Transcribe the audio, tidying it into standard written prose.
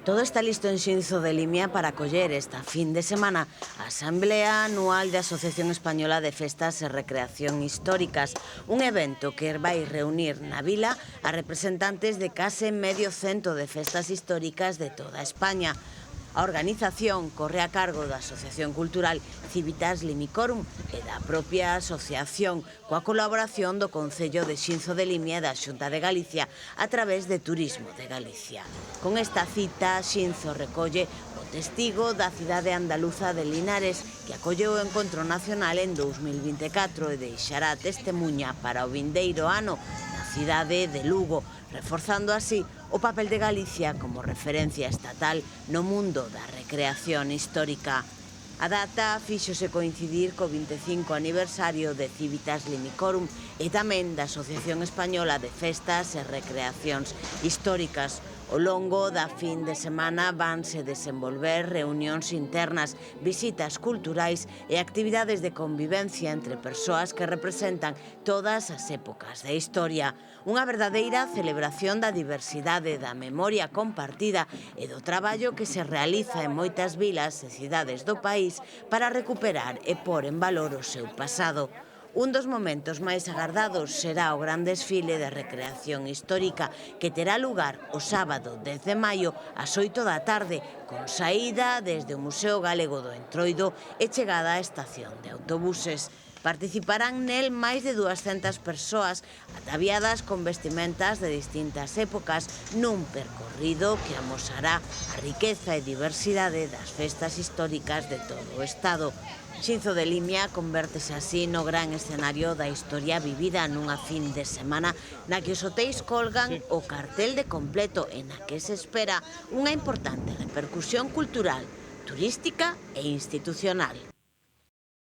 Todo está listo en Xinzo de Limia para acoller esta fin de semana a Asamblea Anual da Asociación Española de Festas e Recreación Históricas, un evento que vai reunir na vila a representantes de case medio cento de festas históricas de toda España. A organización corre a cargo da Asociación Cultural Civitas Limicorum e da propia asociación, coa colaboración do Concello de Xinzo de Limia e da Xunta de Galicia a través de Turismo de Galicia. Con esta cita, Xinzo recolle o testigo da cidade andaluza de Linares, que acolleu o Encontro Nacional en 2024 e deixará testemunha para o vindeiro ano na cidade de Lugo, reforzando así o papel de Galicia como referencia estatal no mundo da recreación histórica. A data fíxose coincidir co 25 aniversario de Civitas Limicorum e tamén da Asociación Española de Festas e Recreacións Históricas. Ao longo da fin de semana vanse desenvolver reunións internas, visitas culturais e actividades de convivencia entre persoas que representan todas as épocas da historia. Unha verdadeira celebración da diversidade, da memoria compartida e do traballo que se realiza en moitas vilas e cidades do país para recuperar e pôr en valor o seu pasado. Un dos momentos máis agardados será o gran desfile de recreación histórica que terá lugar o sábado 10 de maio ás 8 da tarde, con saída desde o Museo Galego do Entroido e chegada á estación de autobuses. Participarán nel máis de 200 persoas ataviadas con vestimentas de distintas épocas nun percorrido que amosará a riqueza e diversidade das festas históricas de todo o Estado. Xinzo de Limia convértese así no gran escenario da historia vivida nunha fin de semana na que os hotéis colgan o cartel de completo e na que se espera unha importante repercusión cultural, turística e institucional.